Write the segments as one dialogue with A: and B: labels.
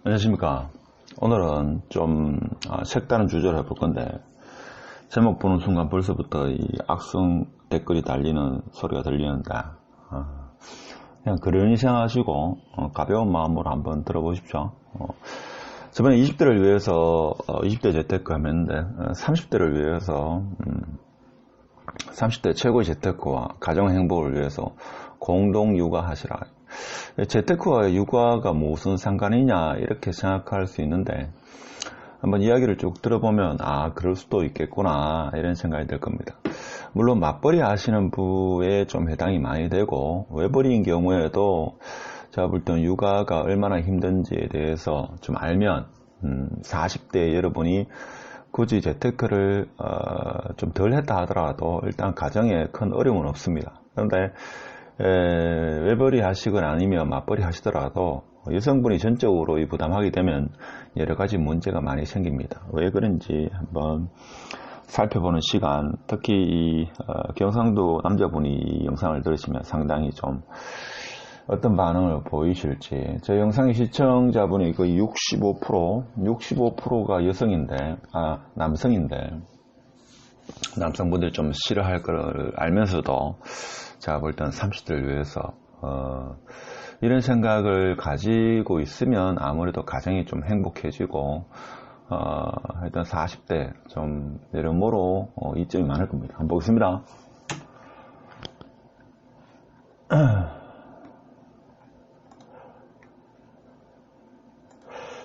A: 안녕하십니까. 오늘은 좀 색다른 주제를 해볼 건데, 제목 보는 순간 벌써부터 이 악성 댓글이 달리는 소리가 들리는데, 그냥 그러니 생각하시고 가벼운 마음으로 한번 들어보십시오. 저번에 20대를 위해서 20대 재테크 하면는데 30대를 위해서 30대 최고의 재테크와 가정 행복을 위해서 공동 육아하시라. 재테크와 육아가 무슨 상관이냐 이렇게 생각할 수 있는데, 한번 이야기를 쭉 들어보면 그럴 수도 있겠구나 이런 생각이 들 겁니다. 물론 맞벌이 하시는 분에 좀 해당이 많이 되고, 외벌이인 경우에도 제가 볼 때는 육아가 얼마나 힘든지에 대해서 좀 알면 40대 여러분이 굳이 재테크를 좀 덜 했다 하더라도 일단 가정에 큰 어려움은 없습니다. 그런데 외벌이 하시거나 아니면 맞벌이 하시더라도 여성분이 전적으로 이 부담하게 되면 여러 가지 문제가 많이 생깁니다. 왜 그런지 한번 살펴보는 시간, 특히 이 경상도 남자분이 이 영상을 들으시면 상당히 좀 어떤 반응을 보이실지. 제 영상의 시청자분이 거의 65%가 여성인데, 남성인데, 남성분들이 좀 싫어할 걸 알면서도 제가 볼 때는 30대를 위해서 이런 생각을 가지고 있으면 아무래도 가정이 좀 행복해지고 일단 40대 좀 여러모로 이점이 많을 겁니다. 한번 보겠습니다.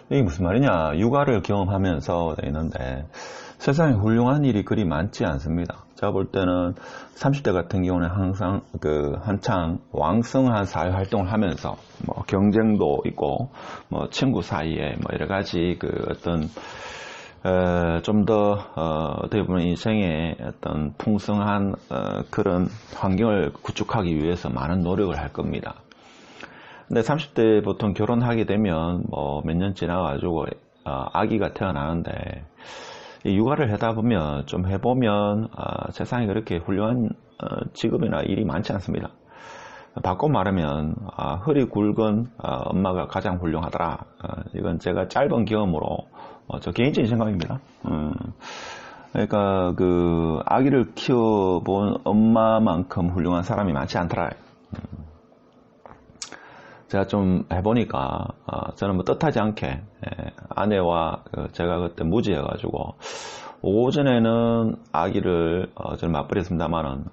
A: 이게 무슨 말이냐, 육아를 경험하면서 돼 있는데 세상에 훌륭한 일이 그리 많지 않습니다. 제가 볼 때는 30대 같은 경우는 항상 한창 왕성한 사회 활동을 하면서 경쟁도 있고 친구 사이에 여러 가지 어떤 좀 더 어떻게 보면 인생의 어떤 풍성한 그런 환경을 구축하기 위해서 많은 노력을 할 겁니다. 근데 30대 보통 결혼하게 되면 몇 년 지나가지고 아기가 태어나는데, 이 육아를 하다 보면 좀 해보면 세상에 그렇게 훌륭한 직업이나 일이 많지 않습니다. 바꿔 말하면 허리 굵은 엄마가 가장 훌륭하더라. 이건 제가 짧은 경험으로 저 개인적인 생각입니다. 그러니까 아기를 키워본 엄마만큼 훌륭한 사람이 많지 않더라. 제가 좀 해보니까 저는 뜻하지 않게 아내와 제가 그때 무지해가지고 오전에는 아기를 저는 맞벌이 했습니다만은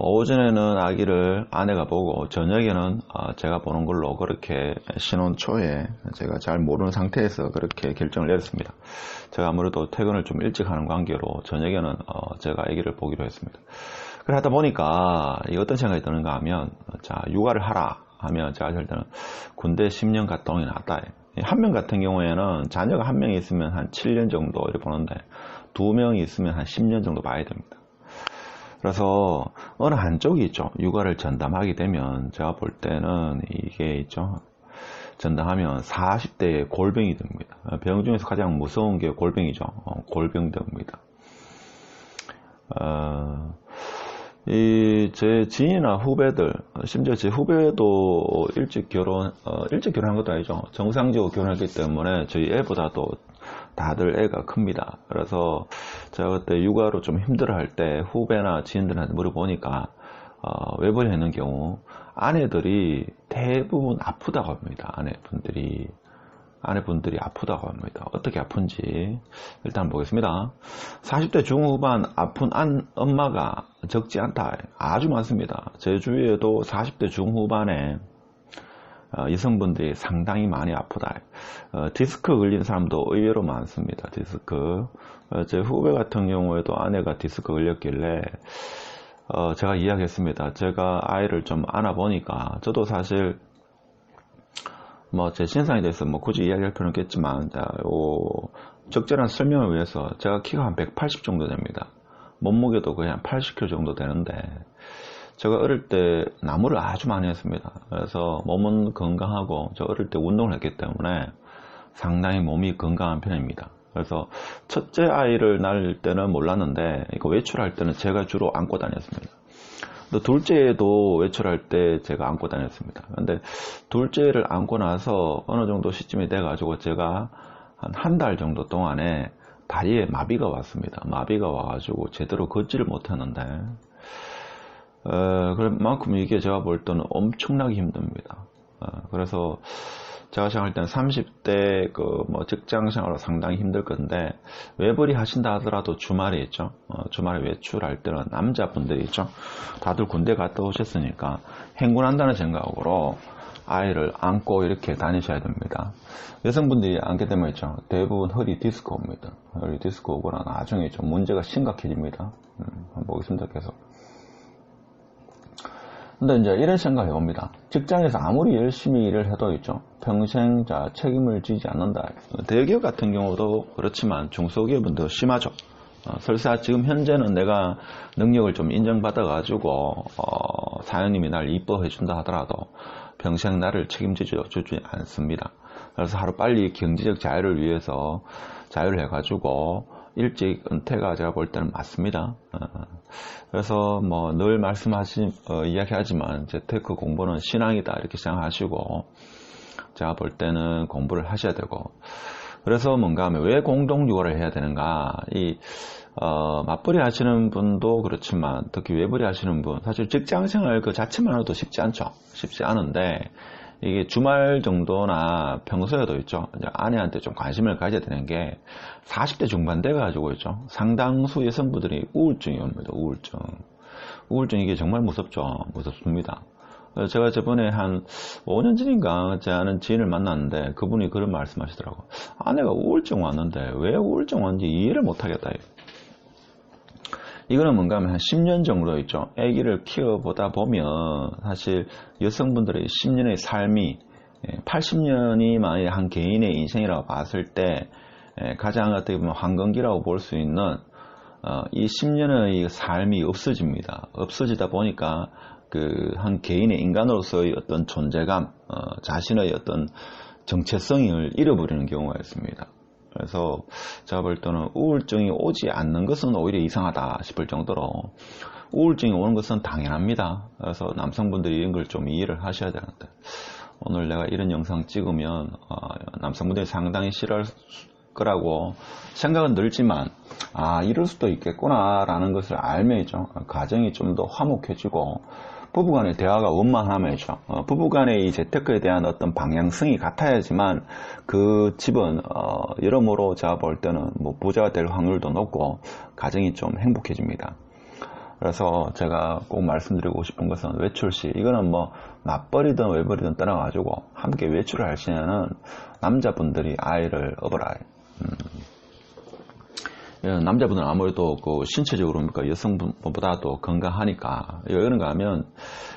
A: 오전에는 아기를 아내가 보고 저녁에는 제가 보는 걸로 그렇게 신혼 초에 제가 잘 모르는 상태에서 그렇게 결정을 내렸습니다. 제가 아무래도 퇴근을 좀 일찍 하는 관계로 저녁에는 제가 아기를 보기로 했습니다. 그래 하다 보니까 어떤 생각이 드는가 하면, 자, 육아를 하라 하면 제가 할 때는 군대 10년 갔다 오는 게 낫다. 한 명 같은 경우에는 자녀가 한 명이 있으면 한 7년 정도 이렇게 보는데, 두 명이 있으면 한 10년 정도 봐야 됩니다. 그래서 어느 한쪽이 있죠. 육아를 전담하게 되면 제가 볼 때는 이게 있죠. 전담하면 40대에 골병이 됩니다. 병 중에서 가장 무서운 게 골병이죠. 골병됩니다. 제 지인이나 후배들, 심지어 제 후배도 일찍 결혼한 것도 아니죠. 정상적으로 결혼했기 때문에 저희 애보다도 다들 애가 큽니다. 그래서 제가 그때 육아로 좀 힘들어할 때 후배나 지인들한테 물어보니까 외벌이 하는 경우 아내들이 대부분 아프다고 합니다. 아내분들이 아프다고 합니다. 어떻게 아픈지 일단 보겠습니다. 40대 중후반 아픈 엄마가 적지 않다. 아주 많습니다. 제 주위에도 40대 중후반에 여성분들이 상당히 많이 아프다. 디스크 걸린 사람도 의외로 많습니다. 디스크. 제 후배 같은 경우에도 아내가 디스크 걸렸길래 제가 이야기했습니다. 제가 아이를 좀 안아보니까 저도 사실 제 신상에 대해서 굳이 이야기할 필요는 없겠지만, 적절한 설명을 위해서 제가 키가 한 180 정도 됩니다. 몸무게도 거의 한 80kg 정도 되는데, 제가 어릴 때 나무를 아주 많이 했습니다. 그래서 몸은 건강하고, 저 어릴 때 운동을 했기 때문에 상당히 몸이 건강한 편입니다. 그래서 첫째 아이를 낳을 때는 몰랐는데, 이거 외출할 때는 제가 주로 안고 다녔습니다. 또 둘째도 외출할 때 제가 안고 다녔습니다. 근데 둘째를 안고 나서 어느 정도 시점이 돼가지고 제가 한 달 정도 동안에 다리에 마비가 왔습니다. 마비가 와가지고 제대로 걷지를 못하는데, 그만큼 이게 제가 볼 때는 엄청나게 힘듭니다. 그래서 제가 생각할 때는 30대 직장 생활로 상당히 힘들 건데, 외벌이 하신다 하더라도 주말에 있죠. 주말에 외출할 때는 남자분들이 있죠. 다들 군대 갔다 오셨으니까 행군한다는 생각으로 아이를 안고 이렇게 다니셔야 됩니다. 여성분들이 안게 되면 있죠. 대부분 허리 디스크 옵니다. 허리 디스크 오거나 나중에 좀 문제가 심각해집니다. 한번 보겠습니다. 계속. 근데 이제 이런 생각 해봅니다. 직장에서 아무리 열심히 일을 해도 있죠. 평생 책임을 지지 않는다. 대기업 같은 경우도 그렇지만 중소기업은 더 심하죠. 설사 지금 현재는 내가 능력을 좀 인정받아가지고 사장님이 날 이뻐해 준다 하더라도 평생 나를 책임지지 않습니다. 그래서 하루빨리 경제적 자유를 위해서 자유를 해가지고 일찍 은퇴가 제가 볼 때는 맞습니다. 그래서 뭐 늘 이야기하지만 재테크 공부는 신앙이다 이렇게 생각하시고 제가 볼 때는 공부를 하셔야 되고, 그래서 뭔가 하면 왜 공동육아를 해야 되는가, 맞벌이 하시는 분도 그렇지만 특히 외벌이 하시는 분, 사실 직장생활 그 자체만으로도 쉽지 않죠. 쉽지 않은데 이게 주말 정도나 평소에도 있죠. 이제 아내한테 좀 관심을 가져야 되는 게 40대 중반 돼가지고 있죠. 상당수 여성분들이 우울증이 옵니다. 우울증 이게 정말 무섭죠. 무섭습니다. 제가 저번에 한 5년 전인가 제 아는 지인을 만났는데 그분이 그런 말씀 하시더라고요. 아내가 우울증 왔는데 왜 우울증 왔는지 이해를 못하겠다. 이거는 뭔가 하면 한 10년 정도 있죠. 아기를 키워보다 보면 사실 여성분들의 10년의 삶이 80년이 만약에 한 개인의 인생이라고 봤을 때 가장 어떻게 보면 황금기라고 볼 수 있는 이 10년의 삶이 없어집니다. 없어지다 보니까 그 한 개인의 인간으로서의 어떤 존재감, 자신의 어떤 정체성을 잃어버리는 경우가 있습니다. 그래서 제가 볼 때는 우울증이 오지 않는 것은 오히려 이상하다 싶을 정도로 우울증이 오는 것은 당연합니다. 그래서 남성분들이 이런 걸 좀 이해를 하셔야 되는데, 오늘 내가 이런 영상 찍으면 남성분들이 상당히 싫어할 거라고 생각은 들지만 이럴 수도 있겠구나 라는 것을 알면이죠. 가정이 좀 더 화목해지고 부부간의 대화가 원만하면이죠. 부부간의 이 재테크에 대한 어떤 방향성이 같아야지만 그 집은 여러모로 제가 볼 때는 뭐 부자가 될 확률도 높고 가정이 좀 행복해집니다. 그래서 제가 꼭 말씀드리고 싶은 것은 외출시, 이거는 뭐 맞벌이든 외벌이든 떠나가지고 함께 외출을 할 시에는 남자분들이 아이를 업어라. 남자분은 아무래도 그 신체적으로 그러니까 여성분보다도 건강하니까 이런가 하면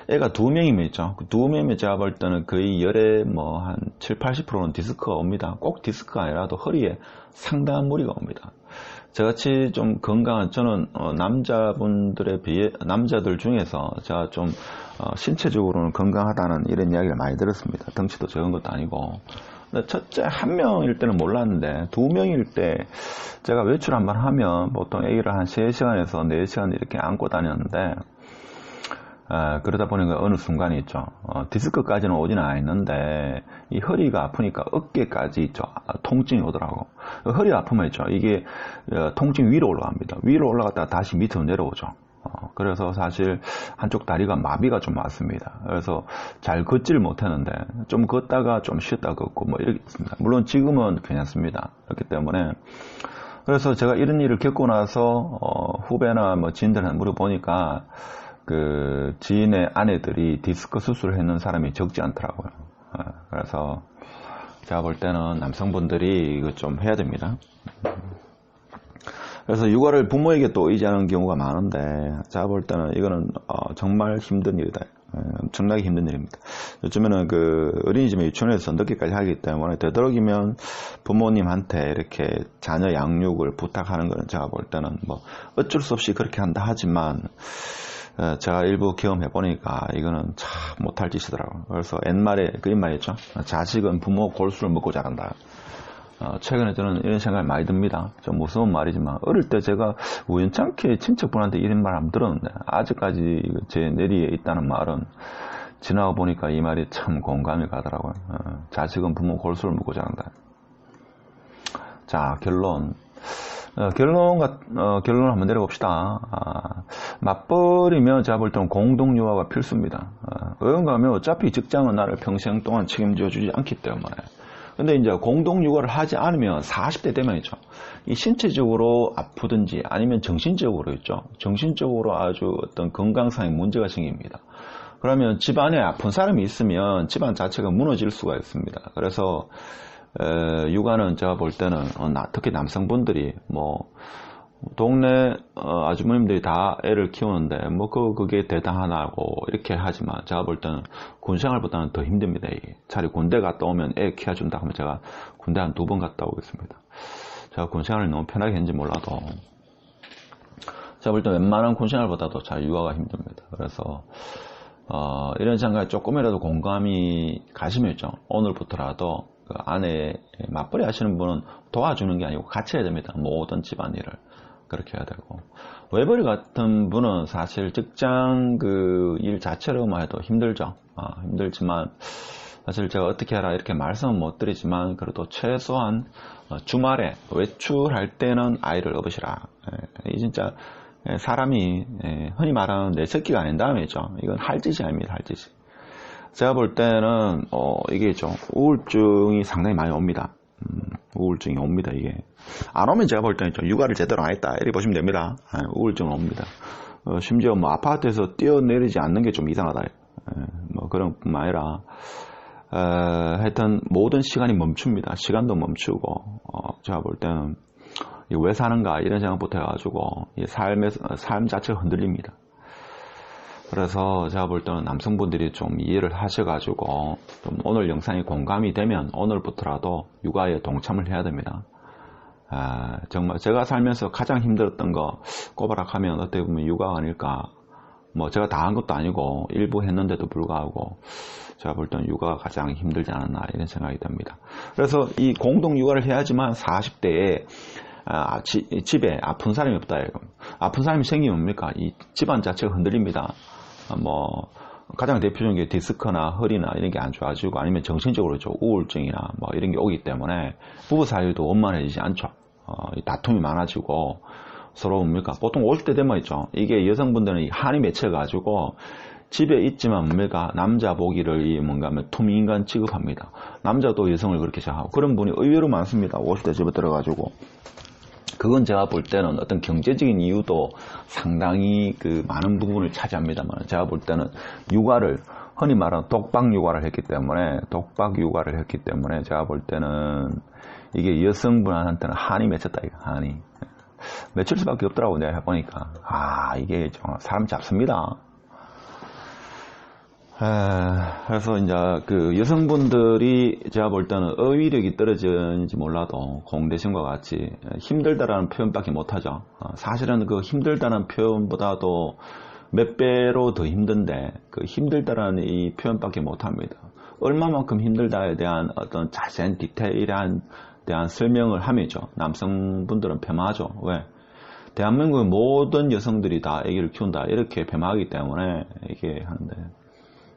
A: 애가 2명이면 있죠. 2명이면 제가 볼 때는 거의 열에 뭐 한 70-80%는 디스크가 옵니다. 꼭 디스크가 아니라도 허리에 상당한 무리가 옵니다. 저같이 좀 건강한, 저는 남자들 중에서 제가 좀 신체적으로는 건강하다는 이런 이야기를 많이 들었습니다. 덩치도 적은 것도 아니고. 첫째 1명일 때는 몰랐는데 2명일 때 제가 외출 한번 하면 보통 애기를 한 3시간에서 4시간 이렇게 안고 다녔는데, 그러다 보니까 어느 순간이 있죠. 디스크까지는 오지는 않았는데 이 허리가 아프니까 어깨까지 있죠. 통증이 오더라고. 허리 아프면 있죠. 이게 통증 위로 올라갑니다. 위로 올라갔다가 다시 밑으로 내려오죠. 그래서 사실 한쪽 다리가 마비가 좀 왔습니다. 그래서 잘 걷지를 못했는데 좀 걷다가 좀 쉬었다 걷고 뭐 이렇게 있습니다. 물론 지금은 괜찮습니다. 그렇기 때문에, 그래서 제가 이런 일을 겪고 나서 후배나 뭐 지인들한테 물어보니까 그 지인의 아내들이 디스크 수술을 했는 사람이 적지 않더라고요. 그래서 제가 볼 때는 남성분들이 이거 좀 해야 됩니다. 그래서 육아를 부모에게 또 의지하는 경우가 많은데 제가 볼 때는 이거는 정말 힘든 일이다. 엄청나게 힘든 일입니다. 요즘에는 그 어린이집에 유치원에서 늦게까지 하기 때문에 되도록이면 부모님한테 이렇게 자녀 양육을 부탁하는 것은 제가 볼 때는 뭐 어쩔 수 없이 그렇게 한다 하지만 제가 일부 경험해 보니까 이거는 참 못할 짓이더라고요. 그래서 옛말에 그 말이 있죠. 자식은 부모 골수를 먹고 자란다. 최근에 저는 이런 생각이 많이 듭니다. 좀 무서운 말이지만 어릴 때 제가 우연찮게 친척분한테 이런 말 한번 들었는데 아직까지 제 내리에 있다는 말은 지나고 보니까 이 말이 참 공감이 가더라고요. 자식은 부모 골수를 묻고 자란다. 자, 결론을 한번 내려봅시다. 맞벌이면 제가 볼 때는 공동육아가 필수입니다. 어딘가 하면 어차피 직장은 나를 평생 동안 책임져 주지 않기 때문에. 근데 이제 공동육아를 하지 않으면 40대 되면이죠. 이 신체적으로 아프든지 아니면 정신적으로 있죠. 정신적으로 아주 어떤 건강상의 문제가 생깁니다. 그러면 집안에 아픈 사람이 있으면 집안 자체가 무너질 수가 있습니다. 그래서 육아는 제가 볼 때는 특히 남성분들이 뭐 동네 아주머님들이 다 애를 키우는데 뭐 그게 대단하고 이렇게 하지만 제가 볼 때는 군생활보다는 더 힘듭니다. 이게. 차라리 군대 갔다 오면 애 키워준다 하면 제가 군대 한 2번 갔다 오겠습니다. 제가 군생활을 너무 편하게 했는지 몰라도 제가 볼 때 웬만한 군생활보다도 잘 육아가 힘듭니다. 그래서 이런 생각에 조금이라도 공감이 가시면 있죠. 오늘부터라도 그 아내 맞벌이 하시는 분은 도와주는 게 아니고 같이 해야 됩니다. 모든 집안일을 그렇게 해야 되고, 외벌이 같은 분은 사실 직장 그 일 자체로만 해도 힘들죠. 힘들지만 사실 제가 어떻게 해라 이렇게 말씀은 못 드리지만 그래도 최소한 주말에 외출할 때는 아이를 업으시라. 이 진짜 사람이 흔히 말하는 내 새끼가 아닌 다음에죠. 이건 할 짓이 아닙니다. 할 짓이. 제가 볼 때는 이게 좀 우울증이 상당히 많이 옵니다. 우울증이 옵니다. 이게 안 오면 제가 볼 때는 좀 육아를 제대로 안 했다 이렇게 보시면 됩니다. 우울증은 옵니다. 심지어 뭐 아파트에서 뛰어내리지 않는 게 좀 이상하다. 뭐 그런 뿐만 아니라 하여튼 모든 시간이 멈춥니다. 시간도 멈추고 제가 볼 때는 왜 사는가 이런 생각부터 해가지고 삶 자체가 흔들립니다. 그래서 제가 볼 때는 남성분들이 좀 이해를 하셔가지고 좀 오늘 영상이 공감이 되면 오늘부터라도 육아에 동참을 해야 됩니다. 정말 제가 살면서 가장 힘들었던 거 꼬바락하면 어떻게 보면 육아가 아닐까. 뭐 제가 다 한 것도 아니고 일부 했는데도 불구하고 제가 볼 때는 육아가 가장 힘들지 않았나 이런 생각이 듭니다. 그래서 이 공동 육아를 해야지만 40대에 집에 아픈 사람이 없다. 아픈 사람이 생기면 뭡니까? 이 집안 자체가 흔들립니다. 뭐 가장 대표적인 게 디스크나 허리나 이런 게 안 좋아지고 아니면 정신적으로 좀 우울증이나 뭐 이런 게 오기 때문에 부부 사이도 원만해지지 않죠. 다툼이 많아지고 서로 뭡니까? 보통 50대 되면 있죠. 이게 여성분들은 한이 맺혀가지고 집에 있지만 뭡니까? 남자 보기를 뭔가 하면 투미인간 취급합니다. 남자도 여성을 그렇게 생각하고 그런 분이 의외로 많습니다. 50대 집에 들어가지고. 그건 제가 볼 때는 어떤 경제적인 이유도 상당히 그 많은 부분을 차지합니다만 제가 볼 때는 육아를 흔히 말하는 독박 육아를 했기 때문에 제가 볼 때는 이게 여성분한테는 한이 맺혔다. 이거 한이 맺힐 수밖에 없더라고 내가 해보니까. 이게 정말 사람 잡습니다. 그래서 이제 그 여성분들이 제가 볼 때는 어휘력이 떨어지는지 몰라도 공대심과 같이 힘들다라는 표현밖에 못하죠. 사실은 그 힘들다는 표현보다도 몇 배로 더 힘든데 그 힘들다라는 이 표현밖에 못합니다. 얼마만큼 힘들다에 대한 어떤 자세한 디테일에 대한 설명을 함이죠. 남성분들은 폄하하죠. 왜? 대한민국의 모든 여성들이 다 아기를 키운다 이렇게 폄하하기 때문에 이게 하는데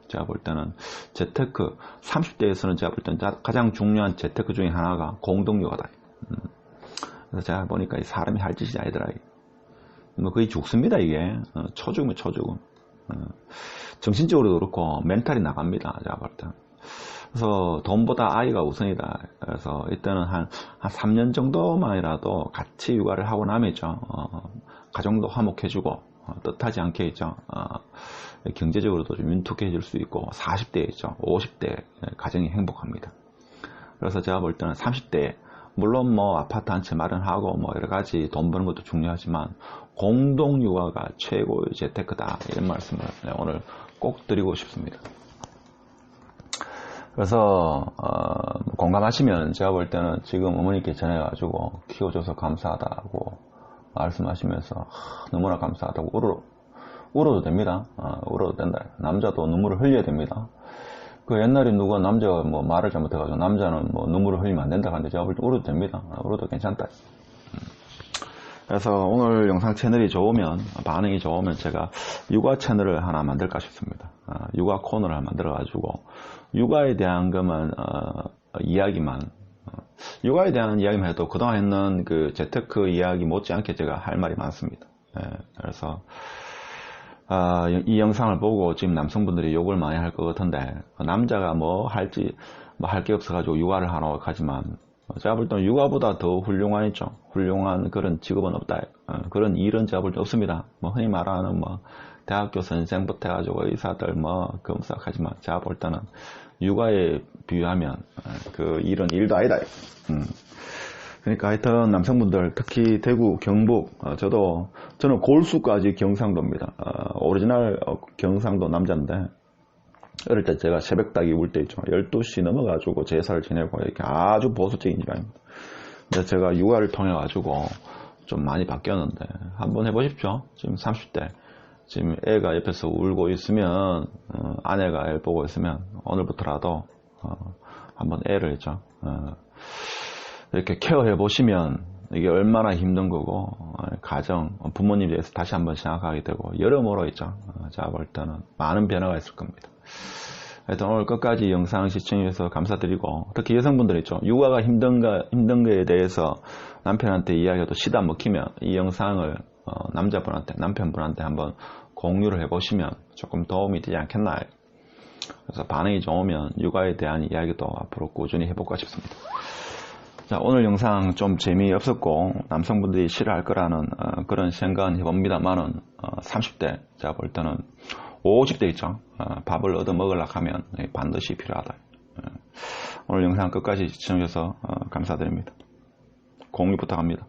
A: 제가 볼 때는 재테크 30대에서는 제가 볼 때는 가장 중요한 재테크 중에 하나가 공동육아다. 그래서 제가 보니까 이 사람이 할 짓이 아니더라. 뭐 거의 죽습니다 이게. 초죽음이 초죽음. 정신적으로도 그렇고 멘탈이 나갑니다. 제가 볼 때. 그래서 돈보다 아이가 우선이다. 그래서 이때는 한 3년 정도만이라도 같이 육아를 하고 나면죠. 가정도 화목해지고 뜻하지 않게 있죠. 경제적으로도 좀 윤택해질 수 있고 40대에 있죠. 50대 가정이 행복합니다. 그래서 제가 볼 때는 30대에 물론 뭐 아파트 한 채 마련하고 뭐 여러 가지 돈 버는 것도 중요하지만 공동 육아가 최고의 재테크다 이런 말씀을 오늘 꼭 드리고 싶습니다. 그래서 공감하시면 제가 볼 때는 지금 어머니께 전해가지고 키워줘서 감사하다고 말씀하시면서 너무나 감사하다고 울어도 됩니다. 울어도 된다. 남자도 눈물을 흘려야 됩니다. 그 옛날에 누가 남자가 뭐 말을 잘못해가지고 남자는 뭐 눈물을 흘리면 안 된다 하는데 제가 볼 때 울어도 됩니다. 울어도 괜찮다. 그래서 오늘 영상 채널이 좋으면, 반응이 좋으면 제가 육아 채널을 하나 만들까 싶습니다. 육아 코너를 하나 만들어가지고 육아에 대한 것만 이야기만, 육아에 대한 이야기만 해도 그동안 했는 그 재테크 이야기 못지않게 제가 할 말이 많습니다. 그래서 이 영상을 보고 지금 남성분들이 욕을 많이 할 것 같은데, 남자가 뭐 할지 뭐 할 게 없어가지고 육아를 하러 가지만, 제가 볼 때는 육아보다 더 훌륭한 그런 직업은 없다. 그런 일은 제가 볼 때 없습니다. 뭐 흔히 말하는 뭐 대학교 선생부터 해가지고 의사들 뭐 검사하지만 제가 볼 때는 육아에 비유하면 그 일은 일도 아니다. 그러니까 하여튼 남성분들, 특히 대구, 경북, 저는 골수까지 경상도입니다. 오리지널 경상도 남자인데, 어릴 때 제가 새벽 닭이 울 때 있죠. 12시 넘어가지고 제사를 지내고 이렇게 아주 보수적인 집안입니다. 근데 제가 육아를 통해가지고 좀 많이 바뀌었는데, 한번 해보십시오. 지금 30대. 지금 애가 옆에서 울고 있으면, 아내가 애를 보고 있으면, 오늘부터라도, 한번 애를 했죠. 이렇게 케어해 보시면 이게 얼마나 힘든 거고, 가정, 부모님 대해서 다시 한번 생각하게 되고, 여러모로 있죠. 제가 볼 때는 많은 변화가 있을 겁니다. 하여튼 오늘 끝까지 영상 시청해주셔서 감사드리고, 특히 여성분들 있죠. 육아가 힘든 거에 대해서 남편한테 이야기해도 시다 먹히면 이 영상을 남편분한테 한번 공유를 해보시면 조금 도움이 되지 않겠나요? 그래서 반응이 좋으면 육아에 대한 이야기도 앞으로 꾸준히 해볼까 싶습니다. 자, 오늘 영상 좀 재미없었고 남성분들이 싫어할 거라는 그런 생각은 해봅니다만은 30대 제가 볼 때는 50대 있죠. 밥을 얻어 먹으려고 하면 반드시 필요하다. 오늘 영상 끝까지 시청해주셔서 감사드립니다. 공유 부탁합니다.